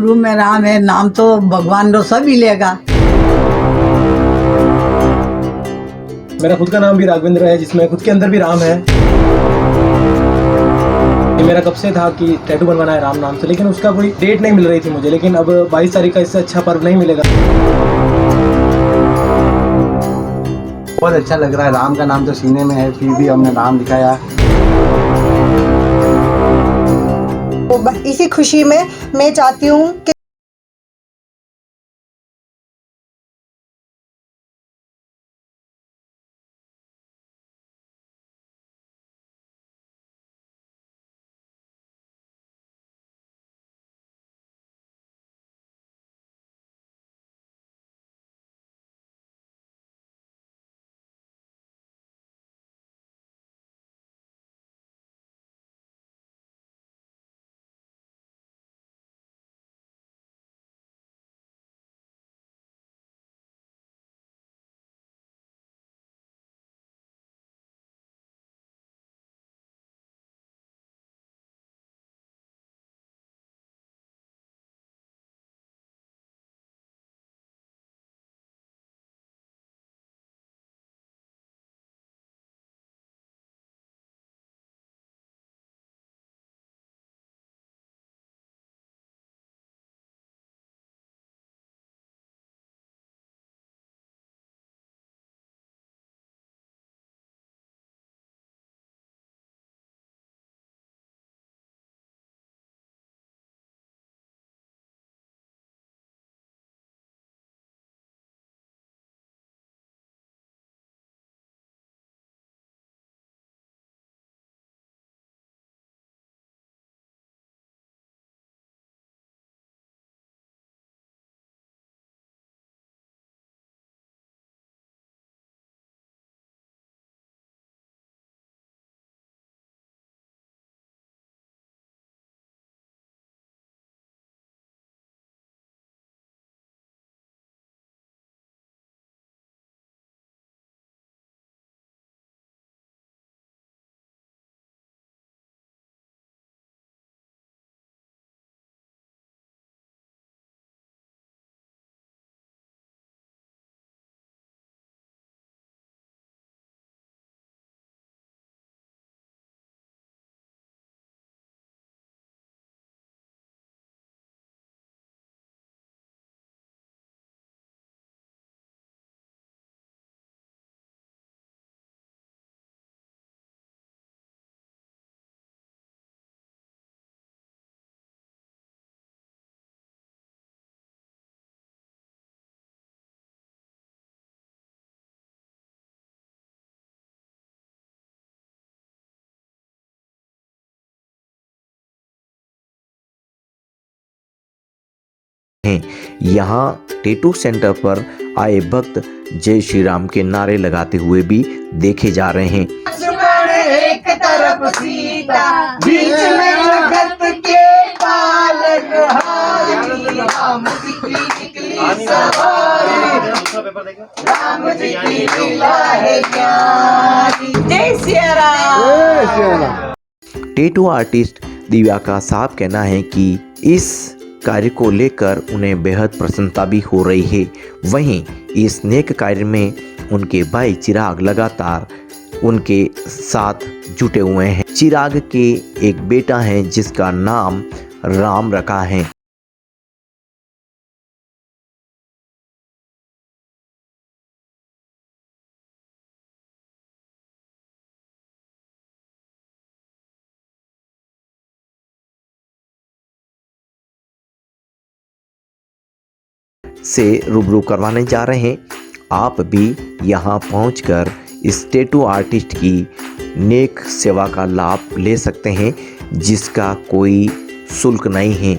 रूप में राम है, नाम तो भगवान रो सब ही लेगा। मेरा खुद का नाम भी राघवेंद्र है, जिसमें खुद के अंदर भी राम है। ये मेरा कब से था कि टैटू बनवाना है राम नाम से, लेकिन उसका कोई डेट नहीं मिल रही थी मुझे। लेकिन अब 22 तारीख का इससे अच्छा पर्व नहीं मिलेगा। बहुत अच्छा लग रहा है। राम का नाम तो सीने में है, फिर भी हमने नाम लिखाया। इसी खुशी में मैं चाहती हूँ कि हैं। यहाँ टैटू सेंटर पर आए भक्त जय श्री राम के नारे लगाते हुए भी देखे जा रहे हैं। एक तरफ सीता, बीच में जगत के पालनहारी, राम जी की निकली सवारी, राम जी की लीला है न्यारी। जय सिया राम। टैटू आर्टिस्ट दिव्या का साफ कहना है कि इस कार्य को लेकर उन्हें बेहद प्रसन्नता भी हो रही है। वहीं इस नेक कार्य में उनके भाई चिराग लगातार उनके साथ जुटे हुए हैं। चिराग के एक बेटा है जिसका नाम राम रखा है। से रूबरू करवाने जा रहे हैं। आप भी यहां पहुंचकर इस टैटू आर्टिस्ट की नेक सेवा का लाभ ले सकते हैं, जिसका कोई शुल्क नहीं है।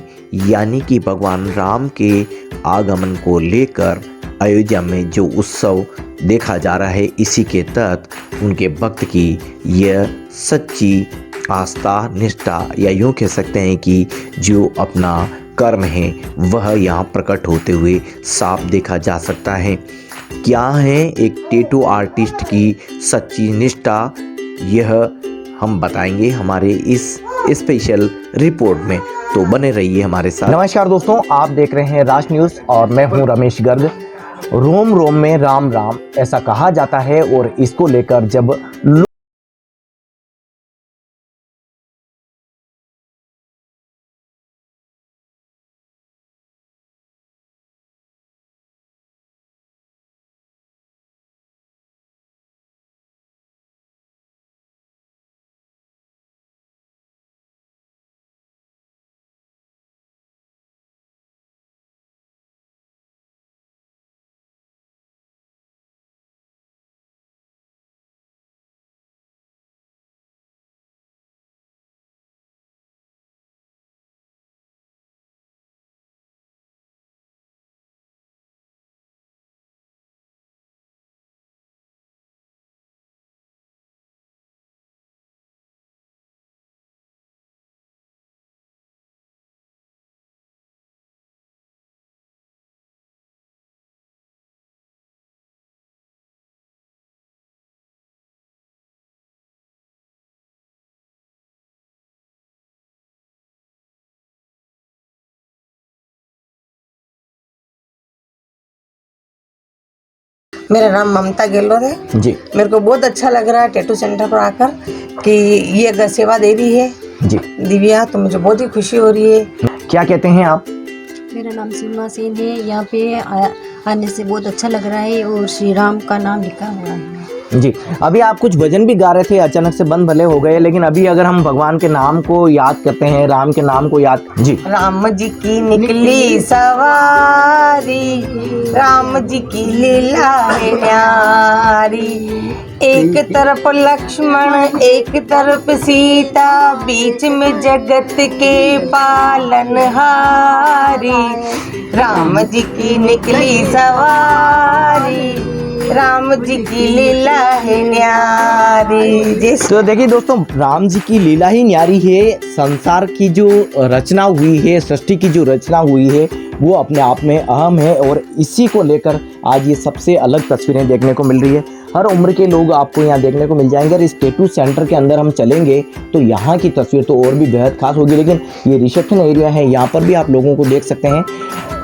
यानी कि भगवान राम के आगमन को लेकर अयोध्या में जो उत्सव देखा जा रहा है, इसी के तहत उनके भक्त की यह सच्ची आस्था निष्ठा, या यूँ कह सकते हैं कि जो अपना कर्म है वह यहाँ प्रकट होते हुए साफ देखा जा सकता है। क्या है एक टैटू आर्टिस्ट की सच्ची निष्ठा, यह हम बताएंगे हमारे इस स्पेशल रिपोर्ट में। तो बने रहिए हमारे साथ। नमस्कार दोस्तों, आप देख रहे हैं राज न्यूज़ और मैं हूं रमेश गर्ग। रोम रोम में राम राम ऐसा कहा जाता है और इसको लेकर जब मेरा नाम ममता गेलोर है जी मेरे को बहुत अच्छा लग रहा है टैटू सेंटर पर आकर कि ये अगर सेवा दे रही है जी दिव्या, तो मुझे बहुत ही खुशी हो रही है। क्या कहते हैं आप? मेरा नाम सीमा सेन है। यहाँ पे आने से बहुत अच्छा लग रहा है और श्री राम का नाम लिखा हुआ है। जी, अभी आप कुछ भजन भी गा रहे थे, अचानक से बंद भले हो गए, लेकिन अभी अगर हम भगवान के नाम को याद करते हैं, राम के नाम को याद जी, राम जी की निकली सवारी, राम जी की लीला है न्यारी, एक तरफ लक्ष्मण एक तरफ सीता, बीच में जगत के पालनहारी, राम जी की निकली सवारी, राम जी की लीला है न्यारी। तो देखिए दोस्तों, राम जी की लीला ही न्यारी है। संसार की जो रचना हुई है, सृष्टि की जो रचना हुई है, वो अपने आप में अहम है और इसी को लेकर आज ये सबसे अलग तस्वीरें देखने को मिल रही है। हर उम्र के लोग आपको यहाँ देखने को मिल जाएंगे। और इस टैटू सेंटर के अंदर हम चलेंगे तो यहाँ की तस्वीर तो और भी बेहद खास होगी। लेकिन ये रिसेप्शन एरिया है, यहाँ पर भी आप लोगों को देख सकते हैं।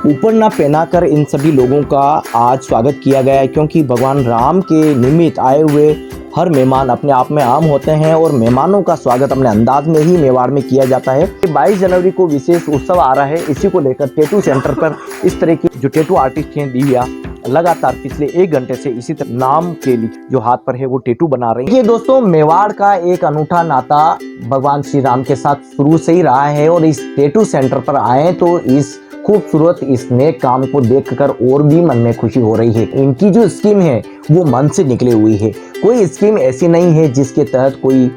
ऊपर ना पहनाकर इन सभी लोगों का आज स्वागत किया गया है, क्योंकि भगवान राम के निमित्त आए हुए हर मेहमान अपने आप में आम होते हैं और मेहमानों का स्वागत अपने अंदाज में ही मेवाड़ में किया जाता है। 22 जनवरी को विशेष उत्सव आ रहा है, इसी को लेकर टैटू सेंटर पर इस तरह की जो टैटू आर्टिस्ट हैं दिव्या, लगातार पिछले 1 घंटे से इसी तरह नाम के लिए जो हाथ पर है वो टैटू बना रही है। ये दोस्तों, मेवाड़ का एक अनूठा नाता भगवान श्री राम के साथ शुरू से ही रहा है और इस टैटू सेंटर पर आए तो इस खूबसूरत इस नेक काम को देखकर और भी मन में खुशी हो रही है। इनकी जो स्कीम है वो मन से निकली हुई है। कोई स्कीम ऐसी नहीं है जिसके तहत कोई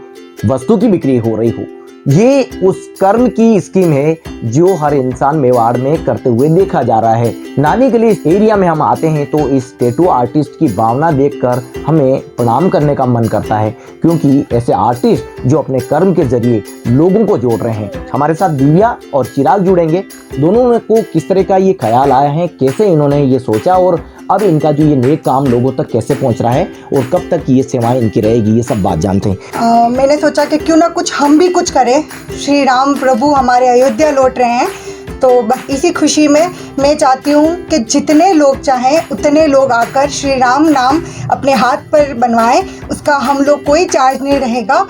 वस्तु की बिक्री हो रही हो। ये उस कर्म की स्कीम है जो हर इंसान मेवाड़ में करते हुए देखा जा रहा है। नानी के लिए इस एरिया में हम आते हैं तो इस टैटू आर्टिस्ट की भावना देखकर हमें प्रणाम करने का मन करता है, क्योंकि ऐसे आर्टिस्ट जो अपने कर्म के जरिए लोगों को जोड़ रहे हैं। हमारे साथ दिव्या और चिराग जुड़ेंगे। दोनों को किस तरह का ये ख्याल आया है, कैसे इन्होंने ये सोचा और अब इनका जो ये नेक काम लोगों तक कैसे पहुंच रहा है और कब तक ये सेवाएं इनकी रहेगी, ये सब बात जानते हैं। मैंने सोचा कि क्यों ना कुछ हम भी कुछ करें। श्री राम प्रभु हमारे अयोध्या लौट रहे हैं, तो बस इसी खुशी में मैं चाहती हूँ कि जितने लोग चाहें उतने लोग आकर श्री राम नाम अपने हाथ पर बनवाएं। उसका हम लोग कोई चार्ज नहीं रहेगा।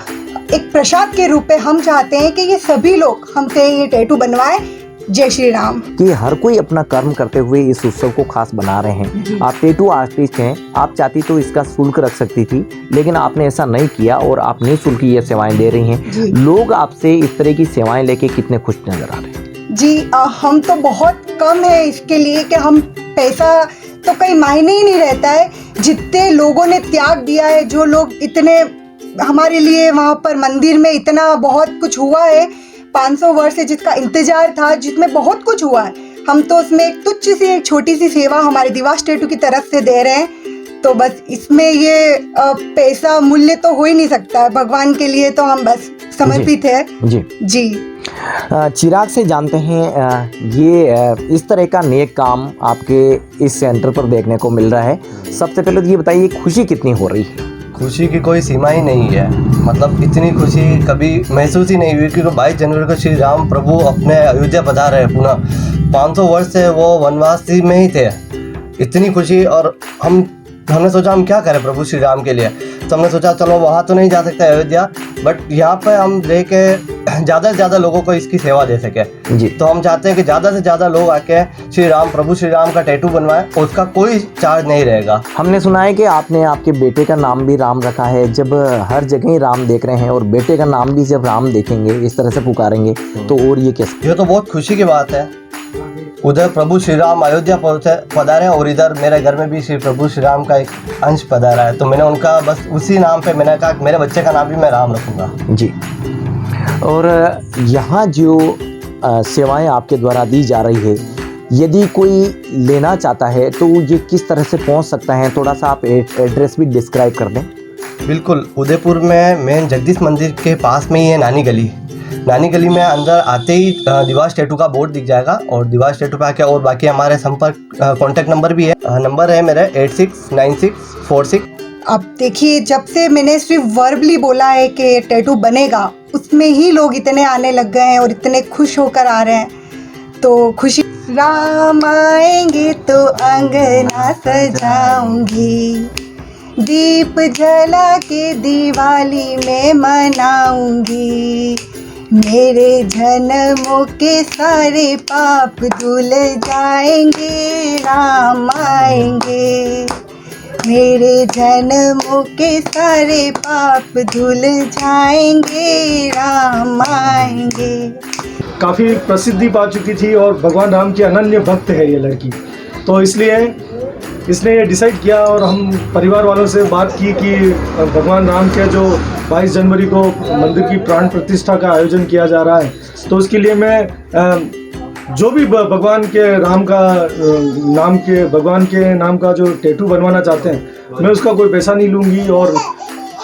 एक प्रसाद के रूप में हम चाहते हैं कि ये सभी लोग हमसे ये टैटू बनवाएं। जय श्री राम। कि हर कोई अपना कर्म करते हुए इस उत्सव को खास बना रहे हैं। आप टैटू आर्टिस्ट हैं, आप चाहती तो इसका शुल्क रख सकती थी, लेकिन आपने ऐसा नहीं किया और आप निःशुल्क ये सेवाएं दे रही हैं। लोग आपसे इस तरह की सेवाएं लेके कितने खुश नजर आ रहे हैं? जी हम तो बहुत कम है इसके लिए कि हम पैसा तो कहीं मायने ही नहीं रहता है। जितने लोगों ने त्याग दिया है, जो लोग इतने हमारे लिए वहाँ पर मंदिर में इतना बहुत कुछ हुआ है, 500 वर्ष से जिसका इंतजार था, जिसमें बहुत कुछ हुआ है, हम तो उसमें एक तुच्छ सी एक छोटी सी सेवा हमारे दिवास टैटू की तरफ से दे रहे हैं। तो बस इसमें ये पैसा मूल्य तो हो ही नहीं सकता है। भगवान के लिए तो हम बस समर्पित है। जी चिराग से जानते हैं, ये इस तरह का नेक काम आपके इस सेंटर पर देखने को मिल रहा है। सबसे पहले तो ये बताइए खुशी कितनी हो रही है? खुशी की कोई सीमा ही नहीं है। मतलब इतनी खुशी कभी महसूस ही नहीं हुई, क्योंकि 22 जनवरी को श्री राम प्रभु अपने अयोध्या पधार रहे पुनः। 500 वर्ष से वो वनवासी में ही थे। इतनी खुशी, और हमने सोचा हम क्या करें प्रभु श्री राम के लिए। तो हमने सोचा चलो वहाँ तो नहीं जा सकते अयोध्या, बट यहाँ पे हम रह के ज़्यादा से ज़्यादा लोगों को इसकी सेवा दे सके जी। तो हम चाहते हैं कि ज़्यादा से ज़्यादा लोग आके प्रभु श्री राम का टैटू बनवाएं, उसका कोई चार्ज नहीं रहेगा। हमने सुना है कि आपने आपके बेटे का नाम भी राम रखा है। जब हर जगह ही राम देख रहे हैं और बेटे का नाम भी जब राम देखेंगे, इस तरह से पुकारेंगे, तो और ये कैसे? ये तो बहुत खुशी की बात है। उधर प्रभु श्री राम अयोध्या पधारे और इधर मेरे घर में भी प्रभु श्री राम का एक अंश पधारा है, तो मैंने उनका बस उसी नाम पे मैंने कहा मेरे बच्चे का नाम भी मैं राम रखूँगा जी। और यहाँ जो सेवाएं आपके द्वारा दी जा रही है, यदि कोई लेना चाहता है तो ये किस तरह से पहुँच सकता है? थोड़ा सा आप एड्रेस भी डिस्क्राइब कर दें। बिल्कुल, उदयपुर में मेन जगदीश मंदिर के पास में ही है नानी गली। नानी गली में अंदर आते ही दिवास टैटू का बोर्ड दिख जाएगा, और दिवास टैटू पे आके, और बाकी हमारे संपर्क कॉन्टैक्ट नंबर भी है। नंबर है मेरे 869646। अब देखिए, जब से मैंने सिर्फ वर्बली बोला है कि टैटू बनेगा, उसमें ही लोग इतने आने लग गए हैं और इतने खुश होकर आ रहे हैं, तो खुशी। राम आएंगे तो अंगना सजाऊंगी, दीप जला के दिवाली में मनाऊंगी, मेरे जन्मों के सारे पाप धुल जाएंगे, राम आएंगे, मेरे जन्मों के सारे पाप धुल जाएंगे, राम आएंगे। काफ़ी प्रसिद्धि पा चुकी थी और भगवान राम की अनन्य भक्त है ये लड़की, तो इसलिए इसने ये डिसाइड किया, और हम परिवार वालों से बात की कि भगवान राम के जो 22 जनवरी को मंदिर की प्राण प्रतिष्ठा का आयोजन किया जा रहा है, तो उसके लिए मैं जो भी भगवान के नाम का जो टैटू बनवाना चाहते हैं, मैं उसका कोई पैसा नहीं लूँगी। और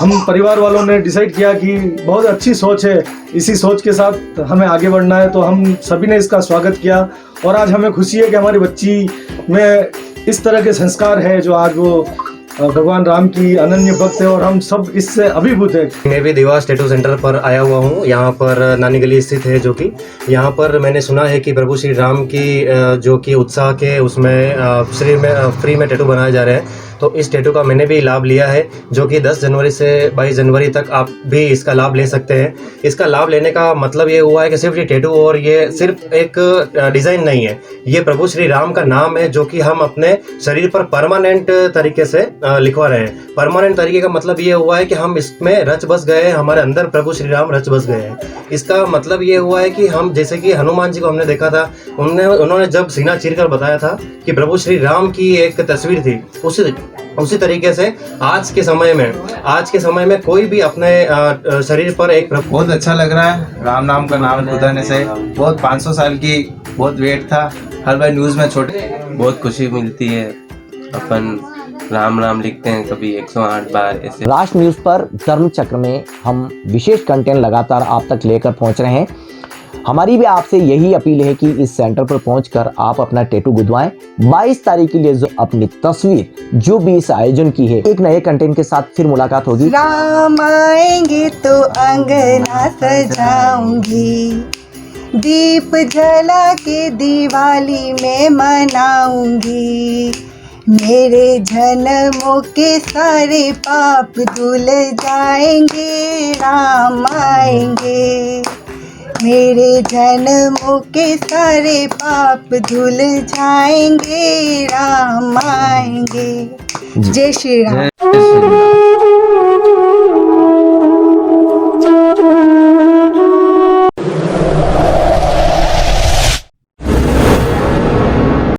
हम परिवार वालों ने डिसाइड किया कि बहुत अच्छी सोच है, इसी सोच के साथ हमें आगे बढ़ना है, तो हम सभी ने इसका स्वागत किया। और आज हमें खुशी है कि हमारी बच्ची में इस तरह के संस्कार है, जो आज वो भगवान राम की अनन्य भक्त है, और हम सब इससे अभिभूत है। मैं भी दिवास टैटू सेंटर पर आया हुआ हूँ। यहाँ पर नानी गली स्थित है, जो कि यहाँ पर मैंने सुना है कि प्रभु श्री राम की जो कि उत्साह के उसमें फ्री में टैटू बनाए जा रहे हैं, तो इस टैटू का मैंने भी लाभ लिया है, जो कि 10 जनवरी से 22 जनवरी तक आप भी इसका लाभ ले सकते हैं। इसका लाभ लेने का मतलब ये हुआ है कि सिर्फ ये टैटू और ये सिर्फ एक डिज़ाइन नहीं है, ये प्रभु श्री राम का नाम है, जो कि हम अपने शरीर पर परमानेंट तरीके से लिखवा रहे हैं। परमानेंट तरीके का मतलब ये हुआ है कि हम इसमें रच बस गए हैं, हमारे अंदर प्रभु श्री राम रच बस गए हैं। इसका मतलब ये हुआ है कि हम, जैसे कि हनुमान जी को हमने देखा था, उन्होंने जब सीना चीरकर बताया था कि प्रभु श्री राम की एक तस्वीर थी, उसी तरीके से आज के समय में कोई भी अपने शरीर पर एक बहुत अच्छा लग रहा है। राम नाम का नाम उठाने से बहुत 500 साल की बहुत वेट था, हर बार न्यूज़ में छोटे बहुत खुशी मिलती है। अपन राम राम लिखते हैं कभी 108 बार ऐसे। राष्ट्र न्यूज़ पर धर्म चक्र में हम विशेष कंटेंट लगातार आप तक लेकर पहुंच रहे हैं। हमारी भी आपसे यही अपील है कि इस सेंटर पर पहुंचकर आप अपना टैटू गुदवाएं। 22 तारीख के लिए जो अपनी तस्वीर जो भी इस आयोजन की है, एक नए कंटेंट के साथ फिर मुलाकात होगी। राम आएंगे तो अंगना सजाऊंगी, दीप जला के दिवाली में मनाऊंगी, मेरे जन्मों के सारे पाप धुल जाएंगे, राम आएंगे, मेरे जन्मों के सारे पाप धुल जाएंगे, राम आएंगे। जय श्री राम।